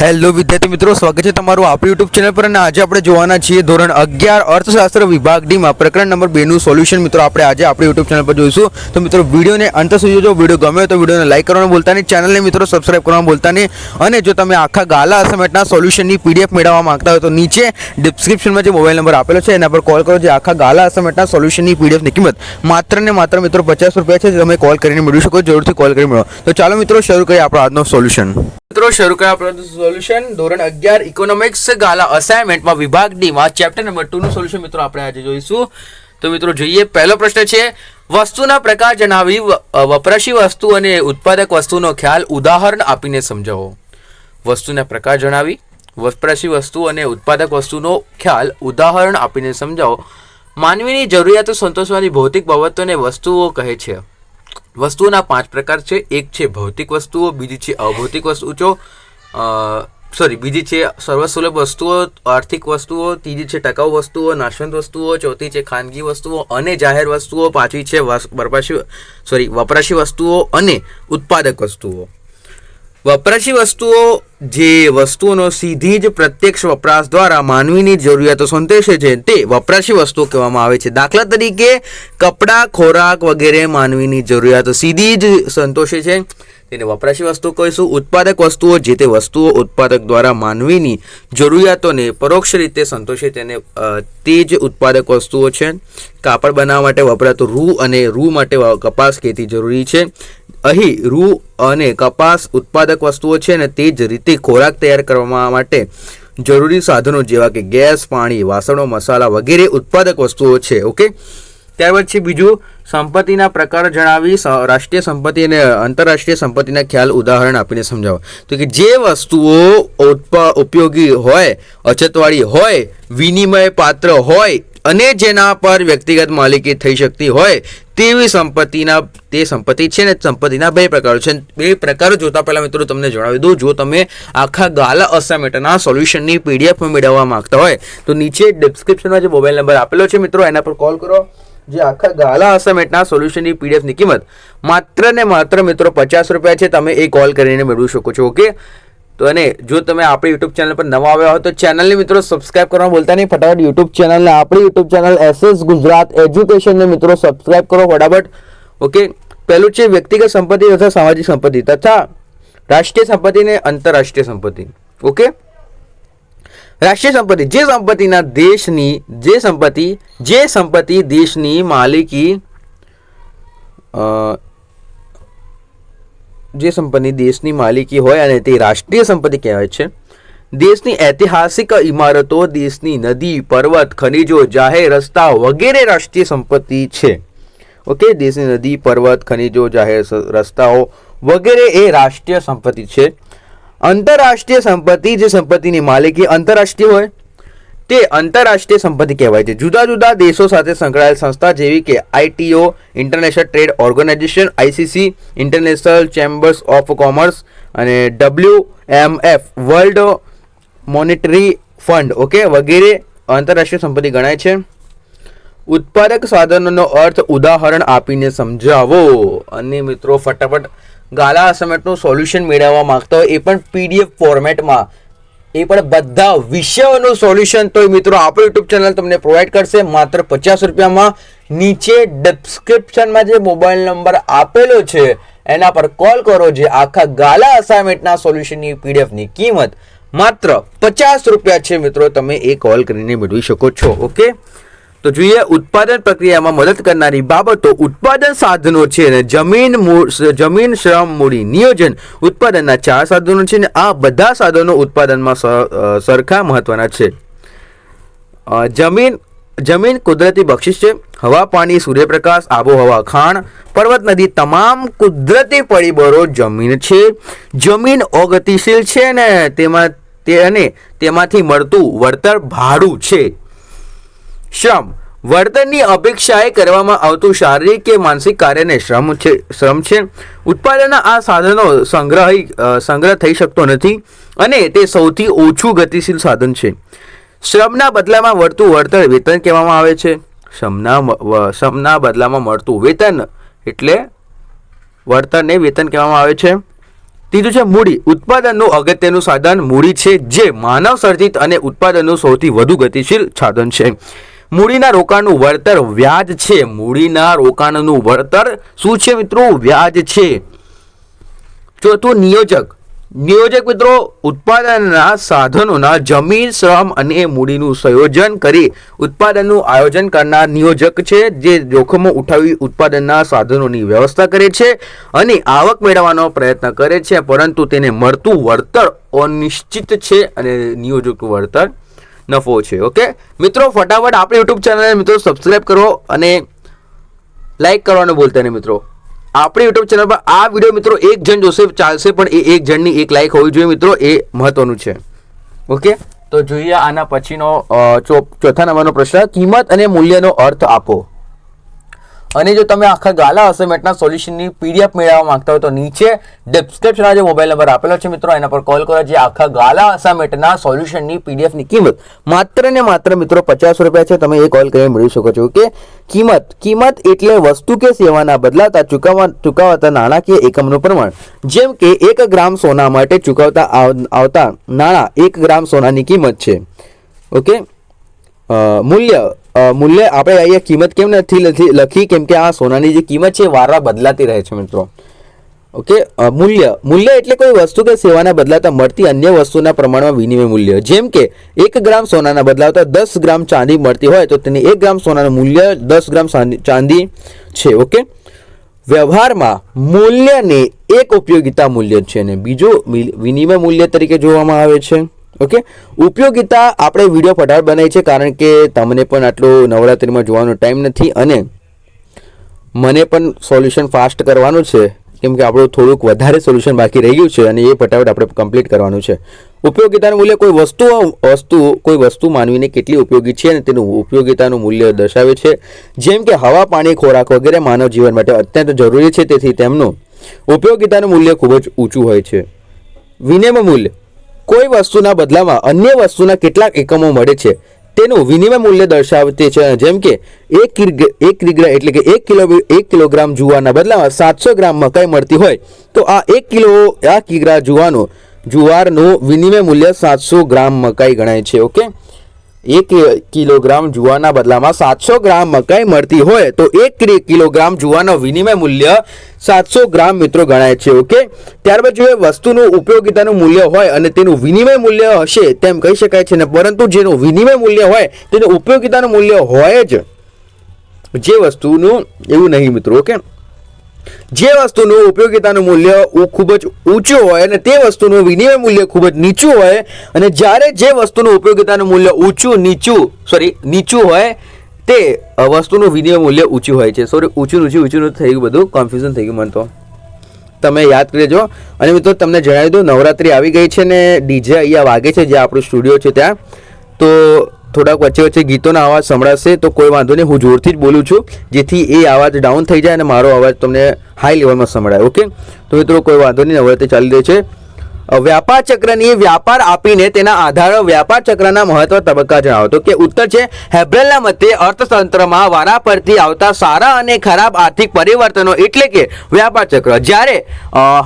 Hello વિદ્યાર્થી મિત્રો, સ્વાગત છે તમારું આપણી યુટ્યુબ ચેનલ પર। અને આજે આપણે જોવાના છીએ ધોરણ 11 અર્થશાસ્ત્ર વિભાગ ડી માં પ્રકરણ નંબર 2 નું સોલ્યુશન। મિત્રો આપણે આજે આપણી યુટ્યુબ ચેનલ પર જોઈશું। તો મિત્રો વિડીયોને અંત સુધી જોજો। વિડીયો ગમે તો વિડીયોને લાઈક કરવાનું ભૂલતા નહીં, ચેનલને મિત્રો સબસ્ક્રાઇબ કરવાનું ભૂલતા નહીં। અને જો તમે આખા ગાલા અસાઇનમેન્ટના સોલ્યુશનની પીડીએફ મેળવવા માંગતા હોય તો નીચે ડિસ્ક્રિપ્શનમાં જે મોબાઈલ નંબર આપેલો છે એના પર કોલ કરો। જે આખા ગાલા અસાઇનમેન્ટના સોલ્યુશનની પીડીએફની કિંમત માત્ર ને માત્ર મિત્રો 50 રૂપિયા છે। તમે કોલ કરીને મેળવી શકો, જરૂરથી કોલ કરી મેળવો। તો ચાલો મિત્રો શરૂ કરીએ આપણો આજનો સોલ્યુશન। મિત્રો શરૂ કરીએ આપણો સોલ્યુશન। ધોરણ 11 ઇકોનોમિક્સ ગાલા અસાઇનમેન્ટમાં વિભાગ ડી માં ચેપ્ટર નંબર 2 નું સોલ્યુશન મિત્રો આપણે આજે જોઈશું। તો મિત્રો જોઈએ, પહેલો પ્રશ્ન છે, વસ્તુના પ્રકાર જણાવી વપરાશી વસ્તુ અને ઉત્પાદક વસ્તુનો ખ્યાલ ઉદાહરણ આપીને સમજાવો। વસ્તુના પ્રકાર જણાવી વપરાશી વસ્તુ અને ઉત્પાદક વસ્તુનો ખ્યાલ ઉદાહરણ આપીને સમજાવો। માનવીની જરૂરિયાતો સંતોષવાની ભૌતિક બાબતોને વસ્તુઓ કહે છે। વસ્તુઓના 5 પ્રકાર છે। એક છે ભૌતિક વસ્તુઓ, બીજી છે અભૌતિક વસ્તુઓ, બીજી છે સર્વસુલભ વસ્તુઓ, આર્થિક વસ્તુઓ, ત્રીજી છે ટકાઉ વસ્તુઓ, નાશવંત વસ્તુઓ, ચોથી છે ખાનગી વસ્તુઓ અને જાહેર વસ્તુઓ, પાંચમી છે વપરાશી વસ્તુઓ અને ઉત્પાદક વસ્તુઓ। વપરાશી વસ્તુઓ જે વસ્તુઓનો સીધી જ પ્રત્યક્ષ વપરાશ દ્વારા માનવીની જરૂરિયાતો સંતોષે છે તે વપરાશી વસ્તુઓ કહેવામાં આવે છે। દાખલા તરીકે કપડાં, ખોરાક વગેરે માનવીની જરૂરિયાતો સીધી જ સંતોષે છે તેને વપરાશી વસ્તુઓ કહીશું। ઉત્પાદક વસ્તુઓ જે તે વસ્તુઓ ઉત્પાદક દ્વારા માનવીની જરૂરિયાતોને પરોક્ષ રીતે સંતોષે તે જ ઉત્પાદક વસ્તુઓ છે। કાપડ બનાવવા માટે વપરાતું રૂ અને રૂ માટે કપાસ ખેતી જરૂરી છે। અહીં રૂ અને કપાસ ઉત્પાદક વસ્તુઓ છે અને તે જ રીતે ખોરાક તૈયાર કરવા માટે જરૂરી સાધનો જેવા કે ગેસ, પાણી, વાસણો, મસાલા વગેરે ઉત્પાદક વસ્તુઓ છે। ઓકે, ત્યારબાદ છે બીજું, સંપત્તિના પ્રકાર જણાવી રાષ્ટ્રીય સંપત્તિ અને આંતરરાષ્ટ્રીય સંપત્તિના ખ્યાલ ઉદાહરણ આપીને સમજાવો। તો કે જે વસ્તુઓ ઉપયોગી હોય, અછતવાળી હોય, વિનિમય પાત્ર હોય અને જેના પર વ્યક્તિગત માલિકી થઈ શકતી હોય તેવી સંપત્તિ છે ને સંપત્તિના 2 પ્રકારો છે। 2 પ્રકારો જોતા પહેલા મિત્રો તમને જણાવી દઉં, જો તમે આખા ગાલા અસાઇનમેન્ટના સોલ્યુશનની પીડીએફ મેળવવા માંગતા હોય તો નીચે ડિસ્ક્રિપ્શનમાં જે મોબાઈલ નંબર આપેલો છે મિત્રો એના પર કોલ કરો। જે આખા ગાલા અસાઇનમેન્ટના સોલ્યુશનની પીડીએફની કિંમત માત્ર ને માત્ર મિત્રો 50 રૂપિયા છે। તમે એ કોલ કરીને મેળવી શકો છો। ઓકે, તો અને જો તમે આપણી યુટ્યુબ ચેનલ પર નવા આવ્યા હોય તો ચેનલને મિત્રો સબસ્ક્રાઇબ કરવાનું ભૂલતા નહીં। ફટાફટ યુટ્યુબ ચેનલને આપણી યુટ્યુબ ચેનલ SS ગુજરાત એજ્યુકેશનને મિત્રો સબસ્ક્રાઇબ કરો ફટાફટ। ઓકે, પહેલું છે વ્યક્તિગત સંપત્તિ તથા સામાજિક સંપત્તિ તથા રાષ્ટ્રીય સંપત્તિ અને આંતરરાષ્ટ્રીય સંપત્તિ। ઓકે, રાષ્ટ્રીય સંપત્તિ જે સંપત્તિ દેશની માલિકી દેશની માલિકી હોય અને તે રાષ્ટ્રીય સંપત્તિ કહેવાય છે। દેશની ઐતિહાસિક ઇમારતો, દેશની નદી, પર્વત, ખનિજો, જાહેર રસ્તા વગેરે રાષ્ટ્રીય સંપત્તિ છે। ઓકે, દેશની નદી, પર્વત, ખનિજો, જાહેર રસ્તાઓ વગેરે એ રાષ્ટ્રીય સંપત્તિ છે। આંતરરાષ્ટ્રીય સંપત્તિ જે સંપત્તિની માલિકી આંતરરાષ્ટ્રીય હોય તે આંતરરાષ્ટ્રીય સંપત્તિ કહેવાય છે। જુદા જુદા દેશો સાથે સંકળાયેલ સંસ્થા જેવી કે ITO international trade organization, ICC international chambers of commerce અને WMF world monetary fund okay વગેરે આંતરરાષ્ટ્રીય સંપત્તિ ગણાય છે। ઉત્પાદક સાધનોનો અર્થ ઉદાહરણ આપીને સમજાવો। અને મિત્રો ફટાફટ ગાલા અસાઇનમેન્ટનું સોલ્યુશન મેળવવા માંગતા હોય એ પણ PDF ફોર્મેટમાં, એ પણ બધા વિષયોનું સોલ્યુશન તો મિત્રો આપણું યુટ્યુબ ચેનલ તમને પ્રોવાઈડ કરશે માત્ર 50 રૂપિયામાં। નીચે ડિસ્ક્રિપ્શનમાં જે મોબાઈલ નંબર આપેલો છે એના પર કોલ કરો। જે આખા ગાલા અસાઇનમેન્ટના સોલ્યુશનની પીડીએફની કિંમત માત્ર 50 રૂપિયા છે મિત્રો, તમે એ કોલ કરીને મેળવી શકો છો। ઓકે, તો જોઈએ, ઉત્પાદન પ્રક્રિયામાં મદદ કરનારી બાબતો ઉત્પાદન સાધનો છે અને જમીન, શ્રમ, મૂડી, નિયોજન ઉત્પાદનના 4 સાધનો છે અને આ બધા સાધનો ઉત્પાદનમાં સરખા મહત્વના છે। જમીન કુદરતી બક્ષિસ છે। હવા, પાણી, સૂર્યપ્રકાશ, આબોહવા, ખાણ, પર્વત, નદી તમામ કુદરતી પરિબળો જમીન છે। જમીન અગતિશીલ છે ને તેમાંથી મળતું વળતર ભાડું છે। શ્રમ, વર્તનની અપેક્ષાએ કરવામાં આવતું શારીરિક કે માનસિક કાર્યને શ્રમ છે। ઉત્પાદનના આ સાધનો સંગ્રહ થઈ શકતો નથી અને તે સૌથી ઓછું ગતિશીલ સાધન છે। શ્રમના બદલામાં મળતું વળતર વેતન કહેવામાં આવે છે। શ્રમના બદલામાં મળતું વેતન એટલે વળતરને વેતન કહેવામાં આવે છે। ત્રીજું છે મૂડી. ઉત્પાદનનું અગત્યનું સાધન મૂડી છે, જે માનવ સર્જિત અને ઉત્પાદનનું સૌથી વધુ ગતિશીલ સાધન છે. મૂડીના રોકાણનું વળતર વ્યાજ છે. મૂડીના રોકાણનું વળતર શું છે મિત્રો? વ્યાજ છે. ચોથું નિયોજક. નિયોજક મિત્રો ઉત્પાદનના સાધનોના જમીન, શ્રમ અને મૂડીનું સંયોજન કરી ઉત્પાદનનું આયોજન કરનાર નિયોજક છે, જે જોખમો ઉઠાવી ઉત્પાદનના સાધનોની વ્યવસ્થા કરે છે અને આવક મેળવવાનો પ્રયત્ન કરે છે, પરંતુ તેને મળતું વળતર અનિશ્ચિત છે અને નિયોજકનું વળતર નફો છે. ઓકે મિત્રો, ફટાફટ આપણી યુટ્યુબ ચેનલને મિત્રો સબસ્ક્રાઇબ કરો અને લાઈક કરવાનું ભૂલતા નહીં મિત્રો. આપણી યુટ્યુબ ચેનલ પર આ વિડીયો મિત્રો એક જણ જોશે ચાલશે, પણ એ એક જણની એક લાઈક હોવી જોઈએ મિત્રો, એ મહત્વનું છે. ઓકે, તો જોઈએ આના પછીનો ચોથા નંબરનો પ્રશ્ન. કિંમત અને મૂલ્યનો અર્થ આપો. અને જો તમે આખા ગાલા અસાઇનમેન્ટના સોલ્યુશનની પીડીએફ મેળવવા માંગતા હોય તો નીચે ડિસ્ક્રિપ્શનમાં જે મોબાઈલ નંબર આપેલો છે મિત્રો, એના પર કોલ કરો. જે આખા ગાલા અસાઇનમેન્ટના સોલ્યુશનની પીડીએફની કિંમત માત્ર ને માત્ર મિત્રો 50 રૂપિયા છે. તમે એ કોલ કરીને મેળવી શકો છો. કે કિંમત એટલે વસ્તુ કે સેવાના બદલાતા ચૂકવાતા નાણાકીય એકમનું પ્રમાણ. જેમ કે 1 ગ્રામ સોના માટે ચૂકવતા આવતા નાણાં 1 ગ્રામ સોનાની કિંમત છે. ઓકે, મૂલ્ય આપણે અહીંયા કિંમત કેમ નથી લખી? કેમ કે આ સોનાની જે કિંમત છે વારવાર બદલાતી રહે છે મિત્રો. ઓકે, મૂલ્ય એટલે કોઈ વસ્તુ કે સેવાના બદલાતા મળતી અન્ય વસ્તુના પ્રમાણમાં વિનિમય મૂલ્ય. જેમ કે 1 ગ્રામ સોનાના બદલાતા 10 ગ્રામ ચાંદી મળતી હોય તો તેને 1 ગ્રામ સોનાનું મૂલ્ય 10 ગ્રામ ચાંદી છે. ઓકે, વ્યવહારમાં મૂલ્યને એક ઉપયોગિતા મૂલ્ય છે અને બીજું વિનિમય મૂલ્ય તરીકે જોવામાં આવે છે. ઓકે, ઉપયોગિતા આપણે વિડીયો ફટાફટ બનાવી છે, કારણ કે તમને પણ આટલું નવરાત્રિમાં જોવાનો ટાઈમ નથી અને મને પણ સોલ્યુશન ફાસ્ટ કરવાનું છે, કેમ કે આપણું થોડુંક વધારે સોલ્યુશન બાકી રહી ગયું છે અને એ ફટાફટ આપણે કમ્પ્લીટ કરવાનું છે. ઉપયોગિતાનું મૂલ્ય કોઈ વસ્તુ માનવીને કેટલી ઉપયોગી છે અને તેનું ઉપયોગિતાનું મૂલ્ય દર્શાવે છે. જેમ કે હવા, પાણી, ખોરાક વગેરે માનવ જીવન માટે અત્યંત જરૂરી છે, તેથી તેમનું ઉપયોગિતાનું મૂલ્ય ખૂબ જ ઊંચું હોય છે. વિનિમય મૂલ્ય કોઈ વસ્તુના બદલામાં અન્ય વસ્તુના કેટલાક એકમો મળે છે તેનું વિનિમય મૂલ્ય દર્શાવતી છે. જેમ કે 1 કિગ્રા એટલે કે 1 કિલોગ્રામ જુવારના બદલામાં 700 ગ્રામ મકાઈ મળતી હોય તો આ 1 કિગ્રા જુવારનું વિનિમય મૂલ્ય 700 ગ્રામ મકાઈ ગણાય છે. ઓકે, 1 કિલોગ્રામ જુવારના બદલામાં 700 ગ્રામ મકાઈ મળતી હોય તો 1 કિલોગ્રામ જુવારનો વિનિમય મૂલ્ય 700 ગ્રામ મિત્રો ગણાય છે. ઓકે, ત્યારબાદ જોઈએ વસ્તુનું ઉપયોગિતાનું મૂલ્ય હોય અને તેનું વિનિમય મૂલ્ય હશે તેમ કહી શકાય છે ને, પરંતુ જેનું વિનિમય મૂલ્ય હોય તેનું ઉપયોગિતાનું મૂલ્ય હોય જ જે વસ્તુનું એવું નહીં મિત્રો. ઓકે, જે વસ્તુનું ઉપયોગિતાનું મૂલ્ય ખૂબ જ ઊંચું હોય અને તે વસ્તુનું વિનિમય મૂલ્ય ખૂબ જ નીચું હોય, અને જ્યારે જે વસ્તુનું ઉપયોગિતાનું મૂલ્ય નીચું હોય તે વસ્તુનું વિનિમય મૂલ્ય ઊંચું હોય છે. ઊંચું થઈ ગયું, બધું કન્ફ્યુઝન થઈ ગયું મને તો. તમે યાદ કરજો. અને મિત્રો તમને જણાવી દઉં, નવરાત્રિ આવી ગઈ છે ને ડીજે અહીંયા વાગે છે, જે આપણું સ્ટુડિયો છે ત્યાં. તો થોડાક વચ્ચે ગીતોના અવાજ સંભળાશે તો કોઈ વાંધો નહીં, હું જોરથી જ બોલું છું જેથી એ અવાજ ડાઉન થઈ જાય અને મારો અવાજ તમને હાઈ લેવલમાં સંભળાય. ઓકે, તો મિત્રો કોઈ વાંધો નહીં, નવરાત્રિ ચાલી રહી છે. વ્યાપાર ચક્રની વ્યાપાર આપીને તેના આધારે વ્યાપાર ચક્રના મહત્વ તબક્કા જણાવો. તો કે ઉત્તર છે હેબ્રેલના મતે અર્થતંત્રમાં વારાફરતી આવતા સારા અને ખરાબ આર્થિક પરિવર્તનો એટલે કે વ્યાપાર ચક્ર. જ્યારે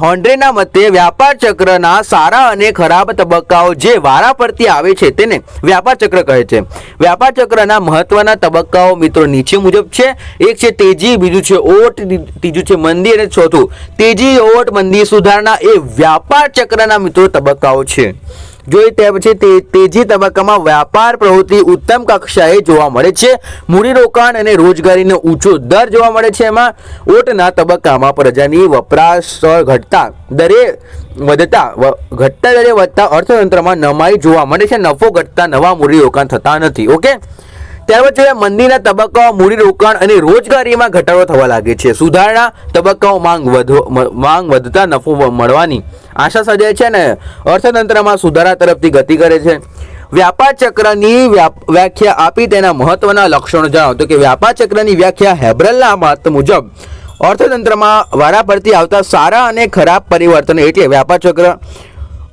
હોન્ડ્રેના મતે વ્યાપાર ચક્રના સારા અને ખરાબ તબક્કાઓ જે વારાફરતી આવે છે તેને વ્યાપાર ચક્ર કહે છે. વ્યાપાર ચક્રના મહત્વના તબક્કાઓ મિત્રો નીચે મુજબ છે. એક છે તેજી, બીજું છે ઓટ, ત્રીજું છે મંદી અને ચોથું તેજી, ઓટ, મંદી, સુધારણા એ વ્યાપાર ચક્રના મિત્રો તબક્કાઓ છે. જોઈએ તે પછી તેજી તબક્કામાં વ્યાપાર પ્રવૃત્તિ ઉત્તમ કક્ષાએ જોવા મળે છે. મૂડીરોકાણ અને રોજગારીનો ઊંચો દર જોવા મળે છે. એમાં ઓટના તબક્કામાં પ્રજાની વપરાશ ઘટતા દરે વધતા અર્થતંત્રમાં નમાઈ જોવા મળે છે. નફો ઘટતા નવા મૂડીરોકાણ થતા નથી. ઓકે, ત્યારબાદ જોઈએ મંદીના તબક્કાઓ મૂડીરોકાણ અને રોજગારીમાં ઘટાડો થવા લાગે છે. સુધારણા તબક્કાઓ માંગ વધતા નફો મળવાની આશા સર્જાય છે અને અર્થતંત્રમાં સુધારા તરફથી ગતિ કરે છે. વ્યાપાર ચક્રની વ્યાખ્યા આપી તેના મહત્વના લક્ષણો જણાવો. તો કે વ્યાપાર ચક્રની વ્યાખ્યા હેબ્રેલના મત મુજબ અર્થતંત્રમાં વારાફરતી આવતા સારા અને ખરાબ પરિવર્તન એટલે વ્યાપાર ચક્ર.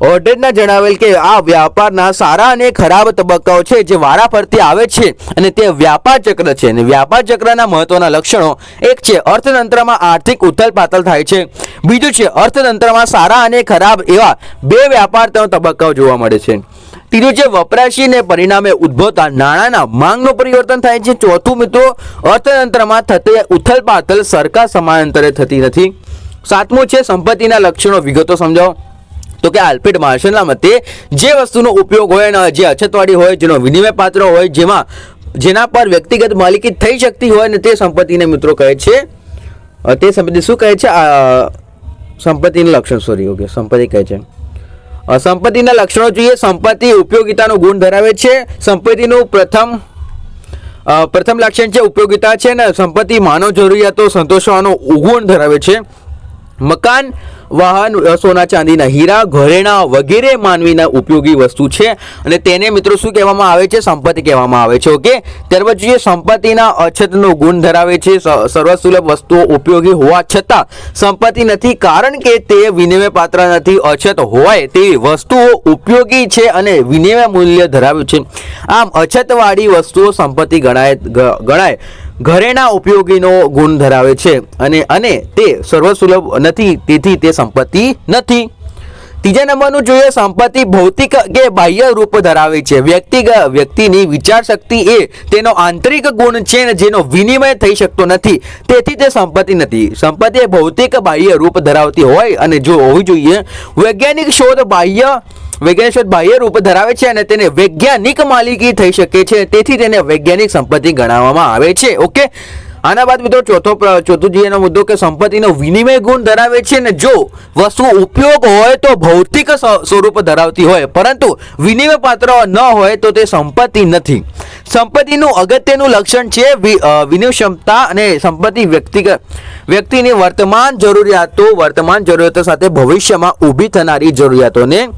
ઓર્ડરના જણાવેલ કે આ વ્યાપારના સારા અને ખરાબ તબક્કાઓ છે જે વારાફરતી આવે છે અને તે વ્યાપાર ચક્ર છે. અને વ્યાપાર ચક્રના મહત્વના લક્ષણો એક છે અર્થતંત્રમાં આર્થિક ઉથલપાથલ થાય છે. બીજું છે અર્થતંત્રમાં સારા અને ખરાબ એવા બે વ્યાપાર તબક્કાઓ જોવા મળે છે. ત્રીજું છે વપરાશીને પરિણામે ઉદ્ભવતા નાણાંના માંગનું પરિવર્તન થાય છે. ચોથું મિત્રો અર્થતંત્રમાં થતી ઉથલપાથલ સરખા સમયાંતરે થતી નથી. સાતમું છે સંપત્તિના લક્ષણો વિગતો સમજાવો. તો કે આલ્ફ્રેડ માર્શલના મતે જે વસ્તુનો ઉપયોગ હોય અને જે અછતવાળી હોય, જેનો વિનિમય પાત્ર હોય, જેના પર વ્યક્તિગત માલિકી થઈ શકતી હોય ને તે સંપત્તિને મિત્રો કહે છે. તે સંપત્તિ શું કહે છે? સંપત્તિનું લક્ષણ સંપત્તિ કહે છે. સંપત્તિના લક્ષણો જોઈએ. સંપત્તિ ઉપયોગિતાનો ગુણ ધરાવે છે. સંપત્તિનું પ્રથમ લક્ષણ છે ઉપયોગિતા છે ને સંપત્તિ માનવ જરૂરિયાતો સંતોષવાનો ગુણ ધરાવે છે. મકાન, વાહન, સોના ચાંદીના હીરા, ઘરેણાં વગેરે માનવીના ઉપયોગી વસ્તુ છે અને તેને મિત્રો શું કહેવામાં આવે છે? સંપત્તિ કહેવામાં આવે છે. ઓકે, ત્યારબાદ જોઈએ સંપત્તિના અછતનો ગુણ ધરાવે છે. સર્વસુલભ વસ્તુઓ ઉપયોગી હોવા છતાં સંપત્તિ નથી કારણ કે તે વિનિમય પાત્ર નથી. અછત હોય તેવી વસ્તુઓ ઉપયોગી છે અને વિનિમય મૂલ્ય ધરાવે છે. આમ અછતવાળી વસ્તુઓ સંપત્તિ ગણાય. ઘરેણા ઉપયોગીનો ગુણ ધરાવે છે અને તે સર્વસુલભ નથી, તેથી તે સંપત્તિ નથી. ત્રીજા નંબરનું જોઈએ સંપત્તિ ભૌતિક કે બાહ્ય રૂપ ધરાવે છે. વ્યક્તિની વિચાર શક્તિ એ તેનો આંતરિક ગુણ છે ને જેનો વિનિમય થઈ શકતો નથી, તેથી તે સંપત્તિ નથી. સંપત્તિ એ ભૌતિક બાહ્ય રૂપ ધરાવતી હોય અને જો હોવી જોઈએ. વૈજ્ઞાનિક શોધ બાહ્ય રૂપ ધરાવે છે અને તેને વૈજ્ઞાનિક માલિકી થઈ શકે છે, તેથી તેને વૈજ્ઞાનિક સંપત્તિ ગણાવવામાં આવે છે. ઓકે, આના બાદ મિત્રો ચોથું જીએનો મુદ્દો કે સંપત્તિનો વિનિમય ગુણ ધરાવે છે ને જો વસ્તુ ઉપયોગ હોય તો ભૌતિક સ્વરૂપ ધરાવતી હોય પરંતુ વિનિમય પાત્ર ન હોય તો તે સંપત્તિ નથી. સંપત્તિનું અગત્યનું લક્ષણ છે વિનિમયક્ષમતા અને સંપત્તિ વ્યક્તિની વર્તમાન જરૂરિયાતો સાથે ભવિષ્યમાં ઊભી થનારી જરૂરિયાતોને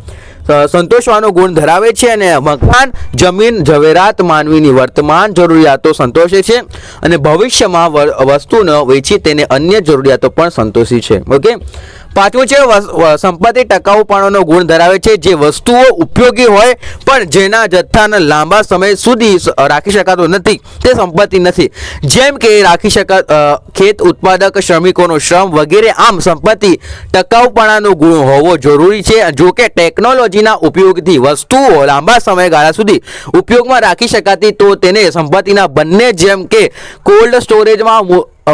સંતોષવાનો ગુણ ધરાવે છે અને મકાન, જમીન, ઝવેરાત માનવીની વર્તમાન જરૂરિયાતો સંતોષે છે અને ભવિષ્યમાં વસ્તુને વેચી તેને અન્ય જરૂરિયાતો પણ સંતોષી છે. ઓકે, પાંચમું છે સંપત્તિ ટકાઉપણાનો ગુણ ધરાવે છે. જે વસ્તુઓ ઉપયોગી હોય પણ જેના જથ્થાને લાંબા સમય સુધી રાખી શકાતો નથી તે સંપત્તિ નથી, જેમ કે ખેત ઉત્પાદક શ્રમિકોનો શ્રમ વગેરે. આમ સંપત્તિ ટકાઉપણાનો ગુણ હોવો જરૂરી છે. જો કે ટેકનોલોજીના ઉપયોગથી વસ્તુઓ લાંબા સમયગાળા સુધી ઉપયોગમાં રાખી શકાતી તો તેને સંપત્તિના બંને જેમ કે કોલ્ડ સ્ટોરેજમાં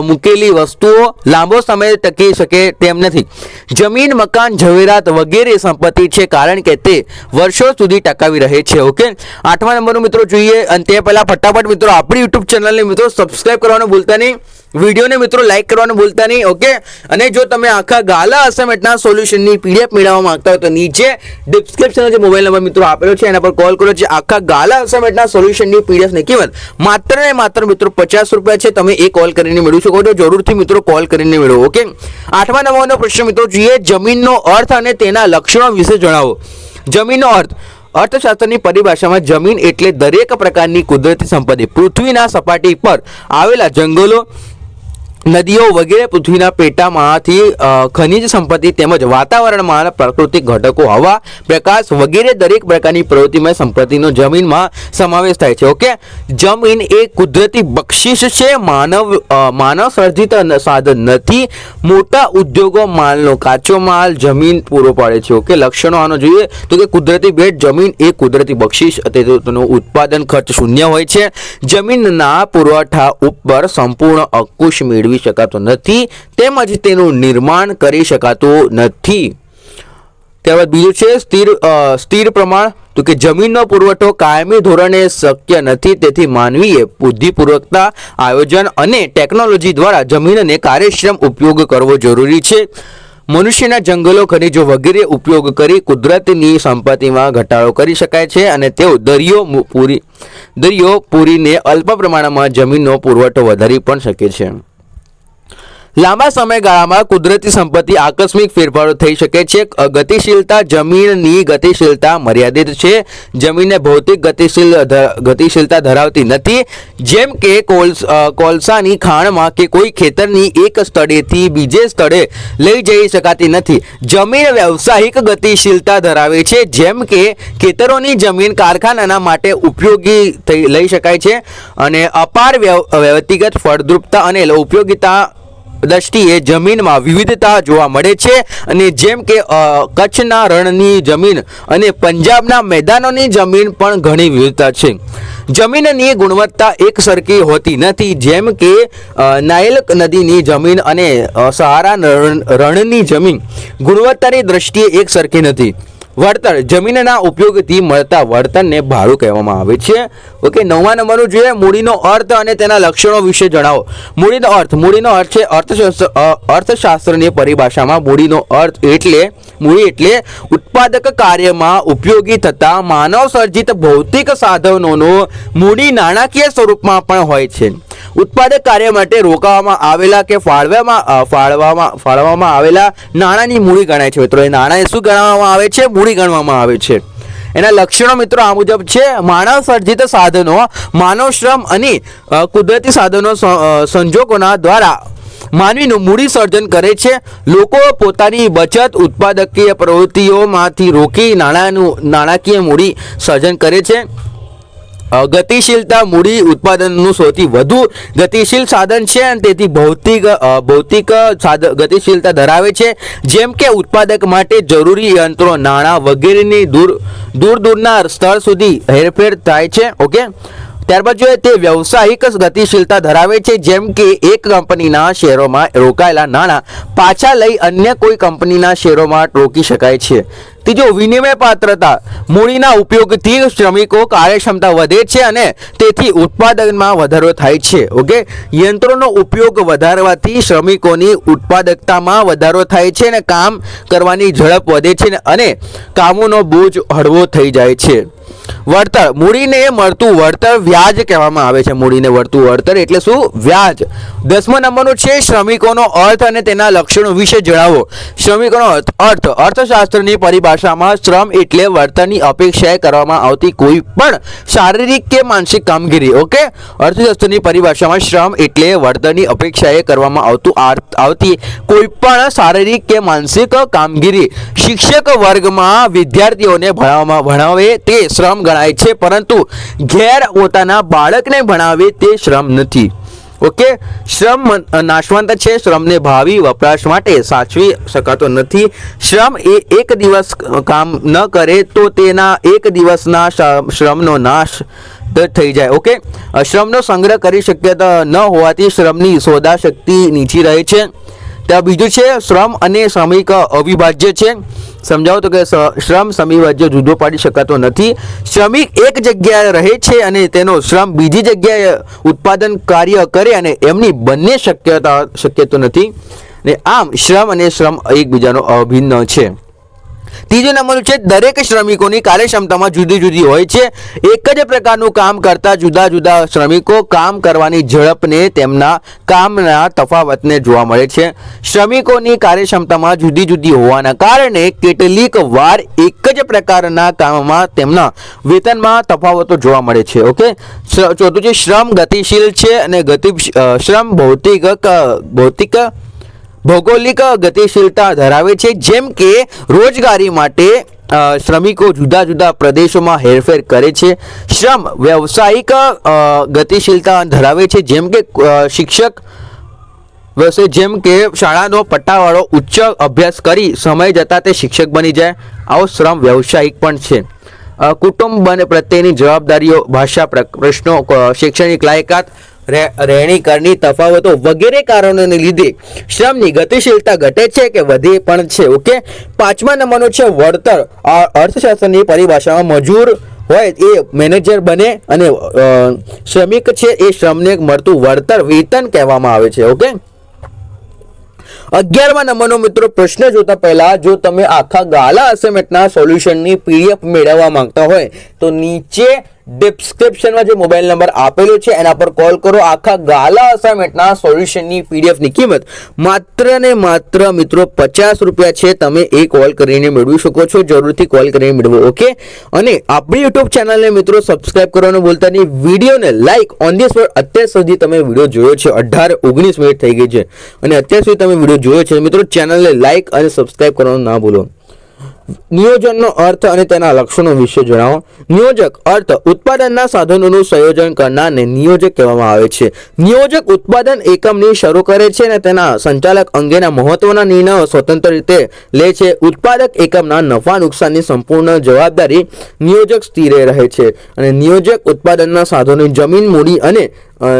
મૂકેલી વસ્તુઓ લાંબો સમય ટકી શકે તેમ નથી. જમીન, મકાન, ઝવેરાત વગેરે સંપત્તિ છે કારણ કે તે વર્ષો સુધી ટકાવી રહે છે. ઓકે, આઠમા નંબરનું મિત્રો જોઈએ અને તે પહેલા ફટાફટ મિત્રો આપણી યુટ્યુબ ચેનલને મિત્રો સબસ્ક્રાઇબ કરવાનું ભૂલતા નહીં, વિડીયોને મિત્રો લાઈક કરવાનું ભૂલતા નહીં. ઓકે, અને જો તમે આખા ગાલા અસાઇનમેન્ટના સોલ્યુશનની પીડીએફ મેળવવા માંગતા હોય તો નીચે ડિસ્ક્રિપ્શનમાં જે મોબાઈલ નંબર મિત્રો આપેલો છે એના પર કોલ કરો. જે આખા ગાલા અસાઇનમેન્ટના સોલ્યુશનની પીડીએફની કિંમત માત્ર ને માત્ર મિત્રો 50 રૂપિયા છે. તમે એ કોલ કરીને મેળવી શકો છો. જરૂરથી મિત્રો કોલ કરીને મેળવો. ઓકે, આઠમા નંબરનો પ્રશ્ન મિત્રો જોઈએ જમીનનો અર્થ અને તેના લક્ષણો વિશે જણાવો. જમીનનો અર્થ. અર્થશાસ્ત્રની પરિભાષામાં જમીન એટલે દરેક પ્રકારની કુદરતી સંપત્તિ. પૃથ્વીના સપાટી પર આવેલા જંગલો, નદીઓ વગેરે પૃથ્વીના પેટામાંથી ખનિજ સંપત્તિ તેમજ વાતાવરણમાં પ્રાકૃતિક ઘટકો, હવા, પ્રકાશ વગેરે દરેક પ્રકારની પ્રવૃત્તિમય સંપત્તિનો જમીનમાં સમાવેશ થાય છે. ઓકે, જમીન એ કુદરતી બક્ષિસ છે, માનવ સર્જિત સાધન નથી. મોટા ઉદ્યોગો માલનો કાચો માલ જમીન પૂરો પાડે છે. ઓકે, લક્ષણો આનો જોઈએ તો કે કુદરતી ભેટ. જમીન એ કુદરતી બક્ષિસ તેનું ઉત્પાદન ખર્ચ શૂન્ય હોય છે. જમીનના પુરવઠા ઉપર સંપૂર્ણ અંકુશ મેળવી શકાતો નથી તેમજ તેનું નિર્માણ કરી શકાતું નથી. ત્યારબાદ બીજું છે સ્થિર પ્રમાણ. તો કે જમીનનો પુરવઠો કાયમી ધોરણે શક્ય નથી, તેથી માનવીએ બુદ્ધિપૂર્વકતા, આયોજન અને ટેકનોલોજી દ્વારા જમીનને કાર્યક્ષમ ઉપયોગ કરવો જરૂરી છે. મનુષ્યના જંગલો, ખનિજો વગેરે ઉપયોગ કરી કુદરતની સંપત્તિમાં ઘટાડો કરી શકાય છે અને તેઓ દરિયો પૂરીને અલ્પ પ્રમાણમાં જમીનનો પુરવઠો વધારી પણ શકે છે. લાંબા સમયગાળામાં કુદરતી સંપત્તિ આકસ્મિક ફેરફારો થઈ શકે છે. ગતિશીલતા જમીનની ગતિશીલતા મર્યાદિત છે. જમીનને ભૌતિક ગતિશીલતા ધરાવતી નથી. જેમ કે કોલસાની ખાણમાં કે કોઈ ખેતરની એક સ્થળેથી બીજે સ્થળે લઈ જઈ શકાતી નથી. જમીન વ્યવસાયિક ગતિશીલતા ધરાવે છે. જેમ કે ખેતરોની જમીન કારખાનાના માટે ઉપયોગી લઈ શકાય છે અને અપાર વ્યક્તિગત ફળદ્રુપતા અને ઉપયોગિતા દ્રષ્ટિએ જમીનમાં વિવિધતા જોવા મળે છે. અને જેમ કે કચ્છના રણની જમીન અને પંજાબના મેદાનોની જમીન પણ ઘણી વિવિધતા છે. જમીનની ગુણવત્તા એક સરખી હોતી નથી. જેમ કે નાઇલ નદીની જમીન અને સહારા રણની જમીન ગુણવત્તાની દ્રષ્ટિએ એક સરખી નથી. વળતર જમીનના ઉપયોગથી મળતા વળતરને ભાડું કહેવામાં આવે છે. ઓકે, 9મા નંબરનું જોઈએ મૂડીનો અર્થ અને તેના લક્ષણો વિશે જણાવો. મૂડીનો અર્થ છે અર્થશાસ્ત્રની પરિભાષામાં મૂડીનો અર્થ મૂડી એટલે ઉત્પાદક કાર્યમાં ઉપયોગી થતા માનવ સર્જિત ભૌતિક સાધનોનો મૂડી નાણાકીય સ્વરૂપમાં પણ હોય છે. ઉત્પાદક કાર્ય માટે રોકવામાં આવેલા કે ફાળવવામાં આવેલા નાણાંની મૂડી ગણાય છે. મિત્રો, એ નાણાં શું ગણવામાં આવે છે? મૂડી ગણવામાં આવે છે. એના લક્ષણો મિત્રો આ મુજબ છે. માનવ સર્જિત સાધનો માનવ શ્રમ અને કુદરતી સાધનો સંજોગોના દ્વારા માનવીનું મૂડી સર્જન કરે છે. લોકો પોતાની બચત ઉત્પાદકીય પ્રવૃત્તિઓમાંથી રોકી નાણાકીય મૂડી સર્જન કરે છે. ગતિશીલતા મૂડી ઉત્પાદનનું સૌથી વધુ ગતિશીલ સાધન છે અને તેથી ભૌતિક ગતિશીલતા ધરાવે છે. જેમ કે ઉત્પાદક માટે જરૂરી યંત્રો, નાણાં વગેરેની દૂરના સ્થળ સુધી હેરફેર થાય છે. ઓકે, ત્યારબાદ જોઈએ તે વ્યવસાયિક ગતિશીલતા ધરાવે છે. જેમ કે એક કંપનીના શેરોમાં રોકાયેલા નાણાં પાછા લઈ અન્ય કોઈ કંપનીના શેરોમાં રોકી શકાય છે. ત્રીજો, વિનિમય પાત્રતા મૂડીના ઉપયોગથી શ્રમિકો કાર્યક્ષમતા વધે છે અને તેથી ઉત્પાદનમાં વધારો થાય છે. ઓકે, યંત્રોનો ઉપયોગ વધારવાથી શ્રમિકોની ઉત્પાદકતામાં વધારો થાય છે અને કામ કરવાની ઝડપ વધે છે અને કામોનો બોજ હળવો થઈ જાય છે. વળતર મૂડીને મળતું વળતર વ્યાજ કહેવામાં આવે છે. મૂડીને મળતું વળતર એટલે શું? વ્યાજ. 10મા નંબરનું છે શ્રમિકોનો અર્થ અને તેના લક્ષણો વિશે જણાવો. શ્રમિકોનો અર્થ અર્થશાસ્ત્રની પરિભાષામાં શ્રમ એટલે વળતરની અપેક્ષાએ કરવામાં આવતી કોઈ પણ શારીરિક કે માનસિક કામગીરી. ઓકે, અર્થશાસ્ત્રની પરિભાષામાં શ્રમ એટલે વળતરની અપેક્ષાએ કરવામાં આવતી કોઈ પણ શારીરિક કે માનસિક કામગીરી. શિક્ષક વર્ગમાં વિદ્યાર્થીઓને ભણાવે તે શ્રમ ગણાય છે, પરંતુ ઘેર પોતાના બાળકને ભણાવે તે શ્રમ નથી. ઓકે, શ્રમ નાશવંત છે. શ્રમને ભાવિ વપરાશ માટે સાચવી શકાતો નથી. શ્રમ એ એક દિવસ કામ ન કરે તો તેના એક દિવસના શ્રમનો નાશ થઈ જાય. ઓકે, શ્રમનો સંગ્રહ કરી શક્યતા ન હોવાથી શ્રમની સોદા શક્તિ નીચી રહે છે. ત્યાં બીજું છે શ્રમ અને શ્રમિક અવિભાજ્ય છે. સમજાવો તો કે શ્રમ શ્રમિક જુદો પાડી શકાતો નથી. શ્રમિક એક જગ્યાએ રહે છે અને તેનો શ્રમ બીજી જગ્યાએ ઉત્પાદન કાર્ય કરે અને એમની બંને શક્યતો નથી. ને આમ શ્રમ અને શ્રમ એકબીજાનો અભિન્ન છે. ત્રીજો નંબર છે દરેક શ્રમિકોની કાર્યક્ષમતામાં જુદી જુદી હોય છે. એક જ પ્રકારનું કામ કરતા જુદા જુદા શ્રમિકો કામ કરવાની ઝડપને તેમના કામના તફાવતને જોવા મળે છે. શ્રમિકોની કાર્યક્ષમતામાં જુદી જુદી હોવાના કારણે કેટલીક વાર એક જ પ્રકારના કામમાં તેમના વેતનમાં તફાવતો જોવા મળે છે. ઓકે, ચોથું છે શ્રમ ગતિશીલ છે અને શ્રમ ભૌગોલિક ગતિશીલતા ધરાવે છે. જેમ કે રોજગારી માટે શ્રમિકો જુદા જુદા પ્રદેશોમાં હેરફેર કરે છે. શ્રમ વ્યવસાયિક ગતિશીલતા ધરાવે છે. જેમ કે શિક્ષક જેમ કે શાળાનો પટ્ટાવાળો ઉચ્ચ અભ્યાસ કરી સમય જતાં તે શિક્ષક બની જાય, આવો શ્રમ વ્યવસાયિક પણ છે. કુટુંબ પ્રત્યેની જવાબદારીઓ, ભાષા પ્રશ્નો, શૈક્ષણિક લાયકાત, રહેણી કરની તફાવતો વગેરે કારણોને લીધે શ્રમની ગતિશીલતા ઘટે છે કે વધે પણ છે. ઓકે, 5મા નંબરનો છે વળતર. અર્થશાસ્ત્રની પરિભાષામાં મજૂર હોય એ મેનેજર બને અને શ્રમિક છે એ શ્રમને મળતું વળતર વેતન કહેવામાં આવે છે. ઓકે, 11મા નંબરનો મિત્રો પ્રશ્ન જોતા પહેલા જો તમે આખા ગાલા અસાઇનમેન્ટના સોલ્યુશનની PDF મેળવવા માંગતા હોય તો નીચે ડિસ્ક્રિપ્શનમાં જે મોબાઈલ નંબર આપેલો છે એના પર કોલ કરો. આખા ગાલા અસાઇનમેન્ટના સોલ્યુશનની પીડીએફની કિંમત માત્ર ને માત્ર મિત્રો 50 રૂપિયા છે. તમે એ કોલ કરીને મેળવી શકો છો. જરૂરથી કોલ કરીને મેળવો. ઓકે, અને આપણી યુટ્યુબ ચેનલને મિત્રો સબસ્ક્રાઇબ કરવાનું ભૂલતા નહીં. વિડીયોને લાઈક ઓન ધી સ્પોટ. અત્યાર સુધી તમે વિડીયો જોયો છે 18-19 મિનિટ થઈ ગઈ છે અને અત્યાર સુધી તમે વિડીયો જોયો છે મિત્રો, ચેનલને લાઈક અને સબસ્ક્રાઇબ કરવાનું ના ભૂલો. નિયોજનનો અર્થ અને તેના લક્ષણો વિશે જણાવો. નિયોજક અર્થ ઉત્પાદનના સાધનોનું સંયોજન કરનારને નિયોજક કહેવામાં આવે છે. નિયોજક ઉત્પાદન એકમની શરૂ કરે છે અને તેના સંચાલક અંગેના મહત્વના નિર્ણયો સ્વતંત્ર રીતે લે છે. ઉત્પાદક એકમના નફા નુકસાનની સંપૂર્ણ જવાબદારી નિયોજક સ્થિરે રહે છે અને નિયોજક ઉત્પાદનના સાધનોની જમીન, મૂડી અને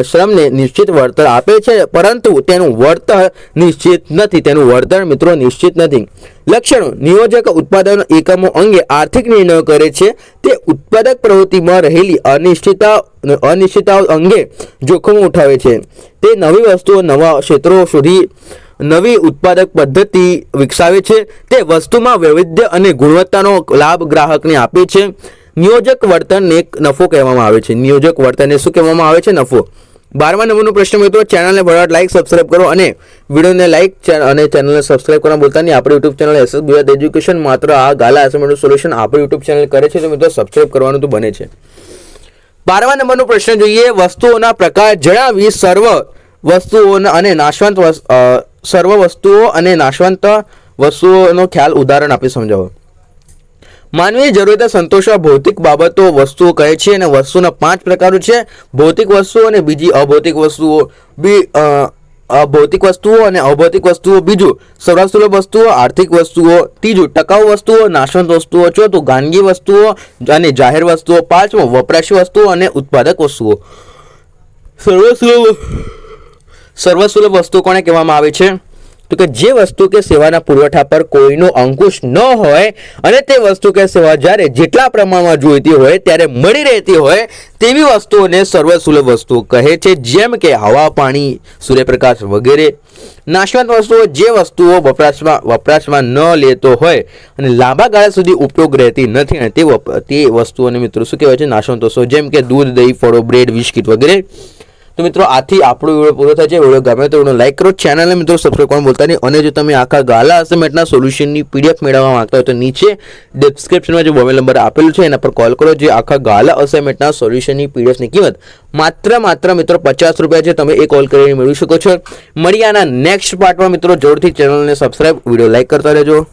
શ્રમને નિશ્ચિત વળતર આપે છે, પરંતુ તેનું વળતર નિશ્ચિત નથી. તેનું વળતર મિત્રો નિશ્ચિત નથી. લક્ષણો. નિયોજક ઉત્પાદન એકમો અંગે આર્થિક નિર્ણયો કરે છે. તે ઉત્પાદક પ્રવૃત્તિમાં રહેલી અનિશ્ચિતતાઓ અંગે જોખમો ઉઠાવે છે. તે નવી વસ્તુઓ, નવા ક્ષેત્રો શોધી નવી ઉત્પાદક પદ્ધતિ વિકસાવે છે. તે વસ્તુમાં વૈવિધ્ય અને ગુણવત્તાનો લાભ ગ્રાહકને આપે છે. નિયોજક વર્તનને નફો કહેવામાં આવે છે. નિયોજક વર્તનને શું કહેવામાં આવે છે? નફો. 12મા નંબરનો પ્રશ્ન મિત્રો, ચેનલને ફટાફટ લાઈક સબસ્ક્રાઇબ કરો અને વિડીયોને લાઈક અને ચેનલને સબસ્ક્રાઇબ કરવાનું ભૂલતા નહીં. આપણી YouTube channel SS Gujarat education માત્ર આ ગાલા અસાઇનમેન્ટનું સોલ્યુશન આપણી યુટ્યુબ ચેનલ કરે છે, તો મિત્રો સબસ્ક્રાઇબ કરવાનું તો બને છે. 12મા નંબરનો પ્રશ્ન જોઈએ. વસ્તુઓના પ્રકાર જણાવી સર્વ વસ્તુઓ અને નાશવંત વસ્તુઓનો ખ્યાલ ઉદાહરણ આપી સમજાવો. માનવીય જરૂરિયાતો સંતોષવા ભૌતિક બાબતો વસ્તુઓ કહે છે અને વસ્તુના 5 પ્રકારો છે. ભૌતિક વસ્તુઓ અને બીજી અભૌતિક વસ્તુઓ. ભૌતિક વસ્તુઓ અને અભૌતિક વસ્તુઓ. બીજું સર્વસુલભ વસ્તુઓ, આર્થિક વસ્તુઓ. ત્રીજું ટકાઉ વસ્તુઓ, નાશવંત વસ્તુઓ. ચોથું ખાનગી વસ્તુઓ અને જાહેર વસ્તુઓ. પાંચમું વપરાશી વસ્તુઓ અને ઉત્પાદક વસ્તુઓ. સર્વસુલભ વસ્તુ કોને કહેવામાં આવે છે? તો કે જે વસ્તુ કે સેવાના પુરવઠા પર કોઈનો અંકુશ ન હોય અને તે વસ્તુ કે સેવા જ્યારે જેટલા પ્રમાણમાં જોઈતી હોય ત્યારે મળી રહેતી હોય તેવી વસ્તુઓને સર્વસુલભ વસ્તુઓ કહે છે, જેમ કે હવા, પાણી, સૂર્યપ્રકાશ વગેરે. નાશવંત વસ્તુઓ જે વસ્તુઓ વપરાશમાં ન લેતો હોય અને લાંબા ગાળા સુધી ઉપયોગ રહેતી નથી અને તે વસ્તુઓને મિત્રો શું કહેવાય છે? નાશવંત વસ્તુઓ. જેમ કે દૂધ, દહીં, ફળો, બ્રેડ, બિસ્કિટ વગેરે. તો મિત્રો આથી આપણો વિડીયો પૂરો થાય છે. વિડીયો ગમે તો વિડીયો લાઈક કરો, ચેનલને મિત્રો સબસ્ક્રાઇબ કરવાનું ભૂલતા નહીં. અને જો તમે આખા ગાલા અસાઇનમેન્ટના સોલ્યુશનની પીડીએફ મેળવવા માંગતા હોય તો નીચે ડિસ્ક્રિપ્શનમાં જે મોબાઈલ નંબર આપેલો છે એના પર કોલ કરો. જે આખા ગાલા અસાઇનમેન્ટના સોલ્યુશનની પીડીએફની કિંમત માત્ર મિત્રો 50 રૂપિયા છે. તમે એ કોલ કરીને મેળવી શકો છો. મળીએ આના નેક્સ્ટ પાર્ટમાં મિત્રો. જરૂરથી ચેનલને સબસ્ક્રાઇબ, વિડીયો લાઈક કરતા રહેજો.